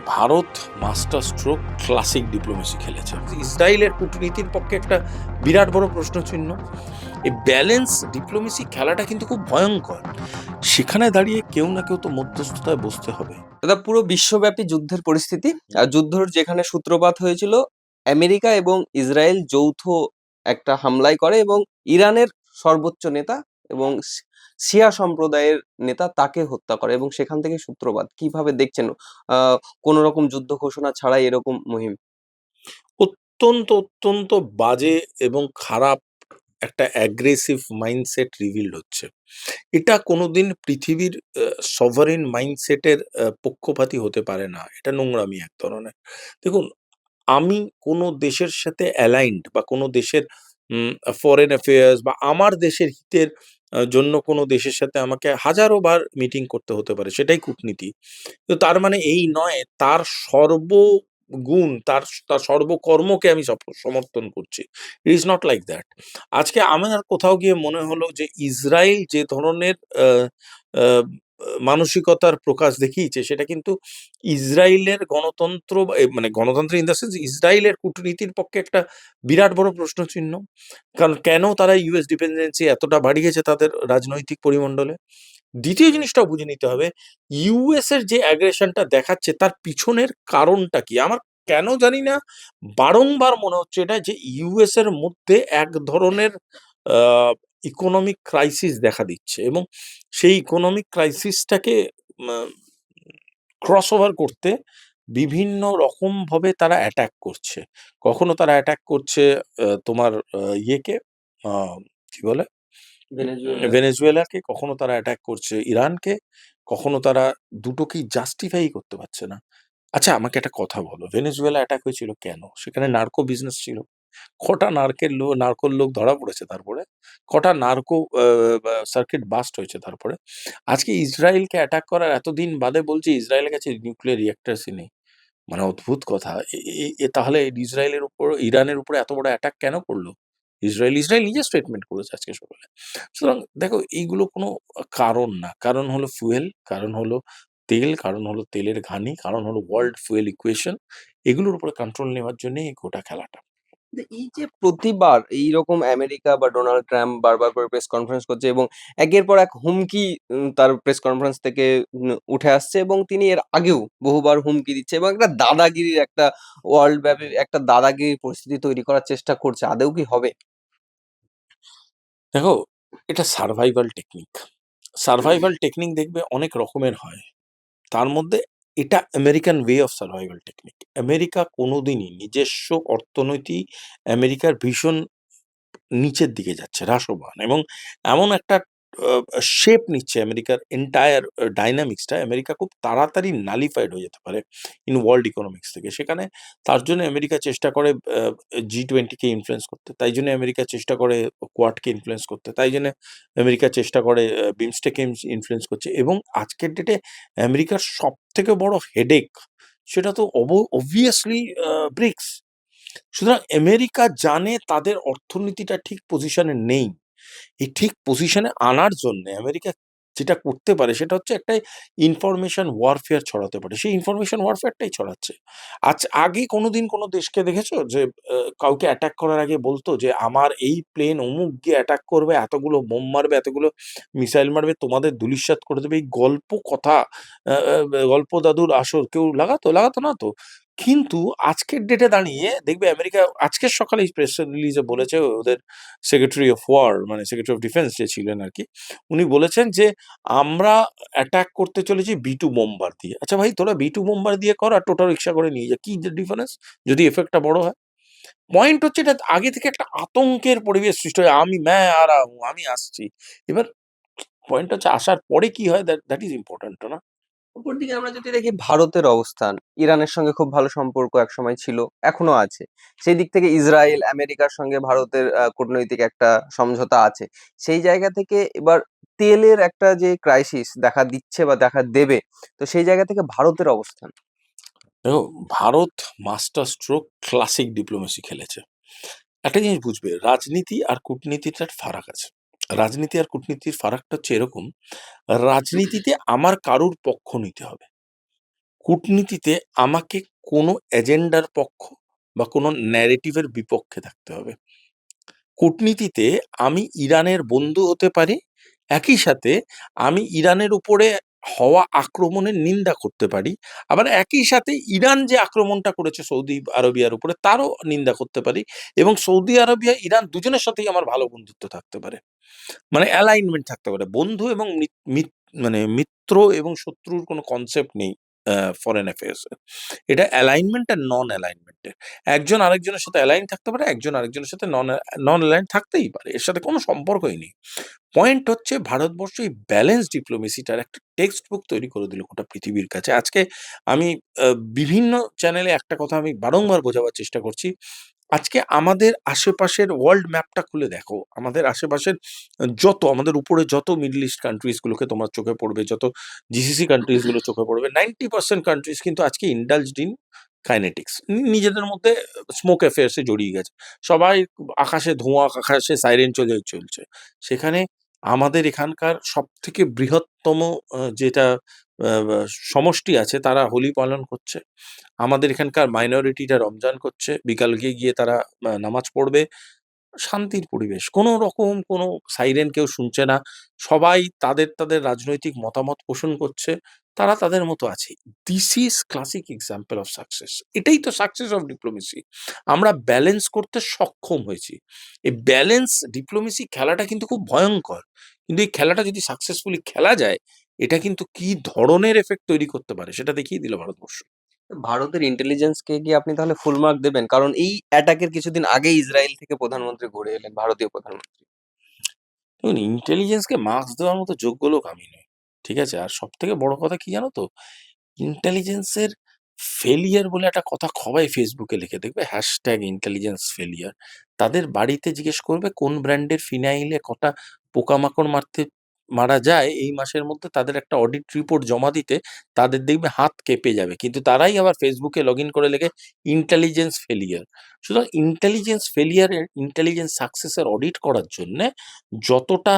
Bharat master stroke classic diplomacy খেলেছে। ইসরায়েলের কূটনীতির পক্ষে একটা বিরাট বড় প্রশ্নচিহ্ন। এই ব্যালেন্স ডিপ্লোমেসি খেলাটা কিন্তু খুব ভয়ঙ্কর। সেখানে দাঁড়িয়ে কেউ না কেউ তো মধ্যস্থতায় বসতে হবে। দাদা, পুরো বিশ্বব্যাপী যুদ্ধের পরিস্থিতি আর যুদ্ধর যেখানে সূত্রপাত হয়েছিল আমেরিকা এবং ইসরায়েল যৌথ একটা হামলায় করে এবং ইরানের সর্বোচ্চ নেতা এবং শিয়া সম্প্রদায়ের নেতা তাকে হত্যা করে এবং সেখান থেকে সূত্রপাত। কিভাবে দেখছেন কোন রকম যুদ্ধ ঘোষণা ছাড়াই এরকম মুহিম? অত্যন্ত অত্যন্ত বাজে এবং খারাপ একটা অ্যাগ্রেসিভ মাইন্ডসেট রিভিলড হচ্ছে। এটা কোনোদিন পৃথিবীর সভারেন মাইন্ডসেটের পক্ষপাতী হতে পারে না। এটা নোংরামি এক ধরনের। দেখুন, আমি কোনো দেশের সাথে অ্যালাইনড বা কোনো দেশের ফরেন অ্যাফেয়ার্স বা আমার দেশের হিতের জন্য কোনো দেশের সাথে আমাকে হাজারো বার মিটিং করতে হতে পারে। সেটাই কূটনীতি। তো তার মানে এই নয় তার সর্বগুণ, তার তার সর্বকর্মকে আমি সমর্থন করছি। It is not like that. আজকে আমার কোথাও গিয়ে মনে হলো যে ইসরায়েল যে ধরনের আ আ মানসিকতার প্রকাশ দেখিয়েছে সেটা কিন্তু ইসরায়েলের গণতন্ত্র বা মানে গণতন্ত্র ইন দ্য সেন্স ইসরায়েলের কূটনীতির পক্ষে একটা বিরাট বড় প্রশ্নচিহ্ন। কারণ কেন তারা ইউএস ডিপেন্ডেন্সি এতটা বাড়িয়েছে তাদের রাজনৈতিক পরিমণ্ডলে? দ্বিতীয় জিনিসটাও বুঝে নিতে হবে, ইউএস এর যে অ্যাগ্রেশনটা দেখাচ্ছে তার পিছনের কারণটা কি? আমার কেন জানি না বারংবার মনে হচ্ছে এটা যে ইউএস এর মধ্যে এক ধরনের আ ইকোনমিক ক্রাইসিস দেখা দিচ্ছে এবং সেই ইকোনমিক ক্রাইসিসটাকে মা ক্রস ওভার করতে বিভিন্ন রকমভাবে তারা অ্যাটাক করছে। কখনো তারা অ্যাটাক করছে তোমার ইয়েকে আ কি বলে? ভেনেজুয়েলা। ভেনেজুয়েলাকে, কখনো তারা অ্যাটাক করছে ইরানকে, কখনো তারা দুটোকেই জাস্টিফাই করতে পারছে না। আচ্ছা আমাকে একটা কথা বলো, ভেনেজুয়েলা অ্যাটাক হয়েছিল কেন? সেখানে নার্কো বিজনেস ছিল। কটা নার্কোর লোক ধরা পড়েছে তারপরে? কটা নার্কো বা সার্কিট বাস্ট হয়েছে তারপরে? আজকে ইসরায়েলকে অ্যাটাক করার এতদিন বাদে বলছে ইসরায়েলের কাছে নিউক্লিয়ার রিঅ্যাক্টরসই নেই। মানে অদ্ভুত কথা। এ এ এ তাহলে ইসরায়েলের উপর ইরানের উপরে এত বড় অ্যাটাক কেন করল? ইসরায়েল নিজে স্টেটমেন্ট করেছে আজকে সকালে। সুতরাং দেখো এইগুলো কোনো কারণ না। কারণ হলো ফুয়েল, কারণ হলো তেল, কারণ হলো তেলের ঘানি, কারণ হলো ওয়ার্ল্ড ফুয়েল ইকুয়েশন। এগুলোর উপরে কন্ট্রোল নেওয়ার জন্যই এই গোটা খেলাটা। এই যে প্রতিবার এইরকম আমেরিকা বা ডোনাল্ড ট্রাম্প বারবার করে প্রেস কনফারেন্স করছে এবং একের পর এক হুমকি তার প্রেস কনফারেন্স থেকে উঠে আসছে এবং তিনি এর আগেও বহুবার হুমকি দিচ্ছে এবং একটা দাদাগিরির একটা ওয়ার্ল্ড ব্যাপী একটা দাদাগিরির পরিস্থিতি তৈরি করার চেষ্টা করছে। আদৌ কি হবে? দেখো, এটা সারভাইভাল টেকনিক। সারভাইভাল টেকনিক দেখবে অনেক রকমের হয়। তার মধ্যে এটা American way of survival technique. America কোনোদিনই নিজস্ব অর্থনীতি আমেরিকার ভীষণ নিচের দিকে যাচ্ছে, হ্রাসমান এবং এমন একটা শেপ নিচ্ছে আমেরিকার এন্টায়ার ডায়নামিক্সটা। আমেরিকা খুব তাড়াতাড়ি নালিফাইড হয়ে যেতে পারে ইন ওয়ার্ল্ড ইকোনমিক্স থেকে। সেখানে তার জন্য আমেরিকা চেষ্টা করে G20 কে ইনফ্লুয়েন্স করতে। তাই জন্য আমেরিকা চেষ্টা করে কোয়াড কে ইনফ্লুয়েন্স করতে। তাই জন্য আমেরিকা চেষ্টা করে বিমস্টেক কে ইনফ্লুয়েন্স করছে এবং আজকের ডেটে আমেরিকার সবথেকে বড় হেডেক সেটা তো অবভিয়াসলি ব্রিক্স। সুতরাং আমেরিকা জানে তাদের অর্থনীতিটা ঠিক পজিশনে নেই। এই ঠিক পজিশনে আনার জন্যে আমেরিকা যেটা করতে পারে সেটা হচ্ছে একটা ইনফরমেশন ওয়ারফেয়ার ছড়াতে পারে। সেই ইনফরমেশন ওয়ারফেয়ারটাই ছড়াচ্ছে। আগে কোনোদিন কোনো দেশকে দেখেছো যে কাউকে অ্যাটাক করার আগে বলতো যে, "আমার এই প্লেন অমুক গিয়ে অ্যাটাক করবে, এতগুলো বোম মারবে, এতগুলো মিসাইল মারবে, তোমাদের ধূলিসাৎ করে দেবে।" এই গল্প কথা আ আ গল্প দাদুর আসর কেউ লাগাতো? লাগাতো না তো। কিন্তু আজকের ডেটে দাঁড়িয়ে দেখবে আমেরিকা আজকের সকালে এই প্রেস রিলিজে বলেছে ওদের সেক্রেটারি অফ ওয়ার মানে সেক্রেটারি অফ ডিফেন্স যে ছিলেন আরকি, উনি বলেছেন যে, "আমরা অ্যাটাক করতে চলেছি B2 বোম্বার দিয়ে।" আচ্ছা ভাই তোরা B2 বোম্বার দিয়ে কর আর টোটা রিক্সা করে নিয়ে যা। কি যে ডিফারেন্স? যদি ইফেক্টটা বড় হয়? পয়েন্ট হচ্ছে এটা আগে থেকে একটা আতঙ্কের পরিবেশ সৃষ্টি হয়। আমি मैं आ रहा हूँ, আমি আসছি। এবার পয়েন্ট হচ্ছে আসার পরে কি হয় দ্যাট ইস ইম্পোর্টেন্ট না? অপরদিকে আমরা যদি দেখি ভারতের অবস্থান, ইরানের সঙ্গে খুব ভালো সম্পর্ক একসময় ছিল, এখনো আছে। সেই দিক থেকে ইসরায়েল, আমেরিকার সঙ্গে ভারতের কূটনৈতিক একটা সমঝোতা আছে। সেই জায়গা থেকে এবার তেলের একটা যে ক্রাইসিস দেখা দিচ্ছে বা দেখা দেবে, তো সেই জায়গা থেকে ভারতের অবস্থান। দেখো, Bharat master stroke classic diplomacy খেলেছে। একটা জিনিস বুঝবে, রাজনীতি আর কূটনীতিটার ফারাক আছে। রাজনীতি আর কূটনীতির ফারাকটা হচ্ছে এরকম, রাজনীতিতে আমার কারুর পক্ষ নিতে হবে। কূটনীতিতে আমাকে কোনো এজেন্ডার পক্ষ বা কোনো ন্যারেটিভের বিপক্ষে থাকতে হবে। কূটনীতিতে আমি ইরানের বন্ধু হতে পারি, একই সাথে আমি ইরানের উপরে হওয়া আক্রমণের নিন্দা করতে পারি। আবার একই সাথে ইরান যে আক্রমণটা করেছে সৌদি আরবিয়ার উপরে তারও নিন্দা করতে পারি এবং সৌদি আরবিয়া, ইরান দুজনের সাথেই আমার ভালো বন্ধুত্ব থাকতে পারে। মানে অ্যালাইনমেন্ট থাকতে পারে। বন্ধু এবং মানে মিত্র এবং শত্রুর কোনো কনসেপ্ট নেই ফরেন অ্যাফেয়ার্স এ। এটা অ্যালাইনমেন্ট আর নন অ্যালাইনমেন্ট এর। একজন আরেকজনের সাথে অ্যালাইন থাকতে পারে, একজন আরেকজনের সাথে নন অ্যালাইন থাকতেই পারে। এর সাথে কোনো সম্পর্কই নেই। পয়েন্ট হচ্ছে ভারতবর্ষ এই ব্যালেন্স ডিপ্লোমেসিটার একটা টেক্সট বুক তৈরি করে দিল গোটা পৃথিবীর কাছে। আজকে আমি বিভিন্ন চ্যানেলে একটা কথা আমি বারংবার বোঝাবার চেষ্টা করছি। আজকে আমাদের আশেপাশের ওয়ার্ল্ড ম্যাপটা খুলে দেখো। আমাদের আশেপাশের আমাদের উপরে যত মিডল ইস্ট কান্ট্রিজ গুলোকে তোমার চোখে পড়বে, যত জিসিসি কান্ট্রিজ গুলো চোখে পড়বে, 90% কান্ট্রিজ কিন্তু আজকে ইন্ডালজড ইন কাইনেটিক্স। নিজেদের মধ্যে স্মোক অ্যাফেয়ার্স এ জড়িয়ে গেছে। সবাই আকাশে ধোঁয়া, আকাশে সাইরেন চলছে। সেখানে আমাদের এখানকার সবথেকে বৃহত্তম যেটা বা সমষ্টি আছে তারা হোলি পালন করছে। আমাদের এখানকার মাইনরিটিরা রমজান করছে। বিকালকে গিয়ে তারা নামাজ পড়বে। শান্তির পরিবেশ। কোনো রকম কোনো সাইরেন কেউ শুনছে না। সবাই তাদের রাজনৈতিক মতামত পোষণ করছে। তারা তাদের মতো আছে। This is classic example of success. এটাই তো সাকসেস অফ ডিপ্লোমেসি। আমরা ব্যালেন্স করতে সক্ষম হয়েছি। এই ব্যালেন্স ডিপ্লোমেসি খেলাটা কিন্তু খুব ভয়ংকর। কিন্তু এই খেলাটা যদি সাকসেসফুলি খেলা যায়, এটা কিন্তু কি ধরনের এফেক্ট তৈরি করতে পারে সেটা দেখিয়ে দিল ভারতবর্ষ। ভারতের ইন্টেলিজেন্সকে কি আপনি তাহলে ফুল মার্ক দেবেন? কারণ এই অ্যাটাকের কিছুদিন আগেই ইসরায়েল থেকে প্রধানমন্ত্রী ঘুরে এলেন, ভারতীয় প্রধানমন্ত্রী। দেখুন, ইন্টেলিজেন্সকে মার্কস দেওয়ার মতো যোগ্য লোক আমি নই। ঠিক আছে? আর সবথেকে বড় কথা কি জানো তো? ইন্টেলিজেন্সের ফেলিয়ার বলে একটা কথা সবাই ফেসবুকে লিখে দেখবে ইন্টেলিজেন্স ফেলিয়ার। তাদের বাড়িতে জিজ্ঞেস করবে কোন ব্র্যান্ডের ফিনাইলে কটা পোকামাকড় মারা যায় এই মাসের মধ্যে তাদের একটা অডিট রিপোর্ট জমা দিতে তাদের দেখবে হাত কেঁপে যাবে। কিন্তু তারাই আবার ফেসবুকে লগইন করে লেখে ইন্টেলিজেন্স ফেলিয়ার। সুতরাং ইন্টেলিজেন্স সাকসেস এর অডিট করার জন্যে যতটা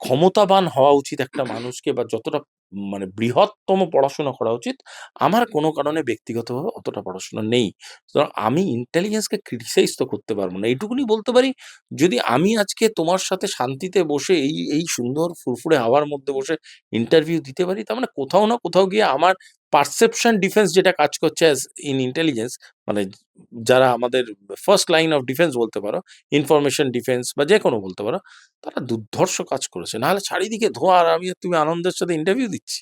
ক্ষমতাবান হওয়া উচিত একটা মানুষকে বা যতটা মানে বৃহত্তম পড়াশোনা করা উচিত, আমার কোনো কারণে ব্যক্তিগতভাবে অতটা পড়াশোনা নেই। সুতরাং আমি ইন্টেলিজেন্সকে ক্রিটিসাইজ তো করতে পারব না। এইটুকুনি বলতে পারি, যদি আমি আজকে তোমার সাথে শান্তিতে বসে এই সুন্দর ফুরফুরে হাওয়ার মধ্যে বসে ইন্টারভিউ দিতে পারি, তার মানে কোথাও না কোথাও গিয়ে আমার পারসেপশন ডিফেন্স যেটা কাজ করছে ইন ইন্টেলিজেন্স, মানে যারা আমাদের ফার্স্ট লাইন অফ ডিফেন্স বলতে পারো, ইনফরমেশন ডিফেন্স বা যেকোনো বলতে পারো, তারা দুর্ধর্ষ কাজ করেছে। নাহলে চারিদিকে ধোঁয়া আর আমি আর তুমি আনন্দের সাথে ইন্টারভিউ দিচ্ছি।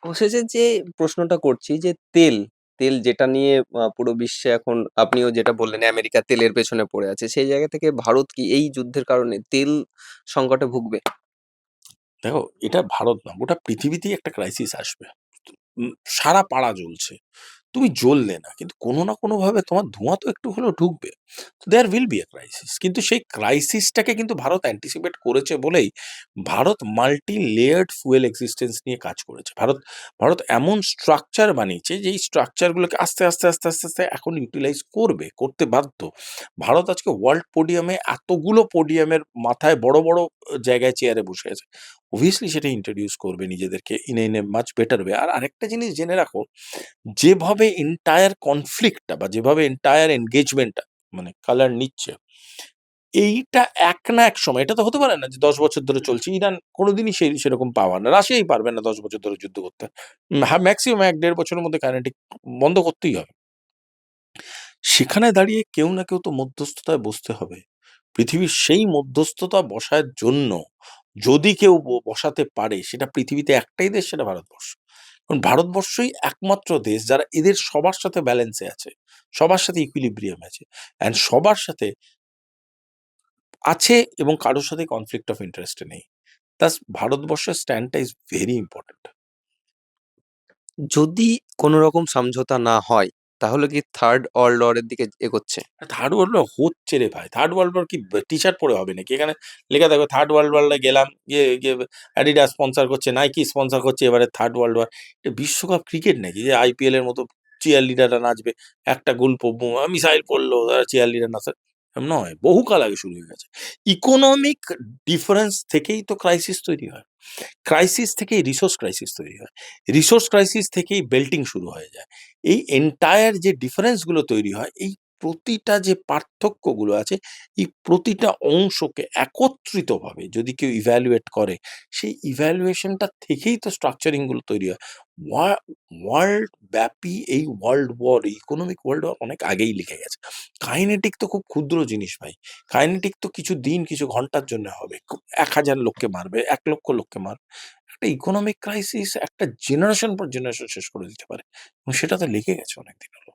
অবশেষে যে প্রশ্নটা করছি যে তেল যেটা নিয়ে পুরো বিশ্বে এখন আপনিও যেটা বললেন আমেরিকা তেলের পেছনে পড়ে আছে। সেই জায়গা থেকে ভারত কি এই যুদ্ধের কারণে তেল সংকটে ভুগবে? দেখো, এটা ভারত না, গোটা পৃথিবীতেই একটা ক্রাইসিস আসবে। সারা পাড়া জ্বলছে। তুমি জ্বললে না। কিন্তু কোনো না কোনোভাবে তোমার ধোঁয়া তো একটু হলেও ঢুকবে। There will be a crisis. কিন্তু সেই ক্রাইসিসটাকে কিন্তু ভারত অ্যান্টিসিপেট করেছে বলেই Bharat multi layered fuel existence নিয়ে কাজ করেছে। ভারত এমন স্ট্রাকচার বানিয়েছে যে এই স্ট্রাকচারগুলোকে আস্তে, আস্তে এখন ইউটিলাইজ করতে বাধ্য। ভারত আজকে ওয়ার্ল্ড পোডিয়ামে এতগুলো পোডিয়ামের মাথায় বড় জায়গায় চেয়ারে বসে আছে। obviously সেটা ইন্ট্রোডিউস করবে নিজেদেরকে in a much better way. আর আরেকটা জিনিস জেনে রাখো, যেভাবে এন্টায়ার কনফ্লিক্টটা বা যেভাবে এন্টায়ার এনগেজমেন্টটা মানে কালার নিচ্ছে, এইটা এক না এক সময়, এটা তো হতে পারে না যে ১০ বছর ধরে চলছে। ইরান কোনোদিনই সেরকম পাওয়ার না। রাশিয়াই পারবে না ১০ বছর ধরে যুদ্ধ করতে। ম্যাক্সিমাম ১-১.৫ বছরের মধ্যে কাইনেটিক বন্ধ করতেই হবে। সেখানে দাঁড়িয়ে কেউ না কেউ তো মধ্যস্থতায় বসতে হবে। পৃথিবীর সেই মধ্যস্থতা বসার জন্য যদি কেউ বসাতে পারে, সেটা পৃথিবীতে একটাই দেশ, সেটা ভারতবর্ষ। কারণ ভারতবর্ষই একমাত্র দেশ যারা এদের সবার সাথে ব্যালেন্সে আছে। সবার সাথে ইকুইলিব্রিয়াম আছে। অ্যান্ড সবার সাথে আছে এবং কারো সাথে কনফ্লিক্ট অফ ইন্টারেস্ট এ নেই। thus ভারতবর্ষের স্ট্যান্ডটা ইজ ভেরি ইম্পোর্টেন্ট। যদি কোনো রকম সমঝোতা না হয়, তাহলে কি থার্ড ওয়ার্ল্ড ওয়ার এর দিকে এগোচ্ছে? থার্ড ওয়ার্ল্ড ওয়ার হচ্ছে রে ভাই। থার্ড ওয়ার্ল্ড ওয়ার কি টি-শার্ট পরে হবে নাকি? এখানে লেখা থাকবে থার্ড ওয়ার্ল্ড ওয়ারে গেলাম, গিয়ে অ্যাডিডাস স্পন্সর করছে, নাইকি স্পন্সর করছে, এবারে থার্ড ওয়ার্ল্ড ওয়ার। এটা বিশ্বকাপ ক্রিকেট নাকি যে আইপিএল এর মতো চিয়ার লিডাররা নাচবে। একটা গোল মিসাইল পড়লো, চিয়ার লিডার নাচে। নয়, বহুকাল আগে শুরু হয়ে গেছে। ইকোনমিক ডিফারেন্স থেকেই তো ক্রাইসিস তৈরি হয়। ক্রাইসিস থেকেই রিসোর্স ক্রাইসিস তৈরি হয়। রিসোর্স ক্রাইসিস থেকেই বেল্টিং শুরু হয়ে যায়। এই এন্টায়ার যে ডিফারেন্সগুলো তৈরি হয়, এই প্রতিটা যে পার্থক্যগুলো আছে, এই প্রতিটা অংশকে একত্রিতভাবে যদি কেউ ইভ্যালুয়েট করে, সেই ইভ্যালুয়েশনটা থেকেই তো স্ট্রাকচারিং গুলো তৈরি হয়। ওয়া ওয়ার্ল্ড ব্যাপী এই world war, economic world war অনেক আগেই লিখে গেছে। কাইনেটিক তো খুব ক্ষুদ্র জিনিস ভাই। কাইনেটিক তো কিছু দিন, কিছু ঘন্টার জন্য হবে। ১,০০০ লোককে মারবে, ১,০০,০০০ লোককে মারবে। একটা ইকোনমিক ক্রাইসিস একটা জেনারেশন পর জেনারেশন শেষ করে দিতে পারে এবং সেটা তো লেগে গেছে অনেকদিন হলো।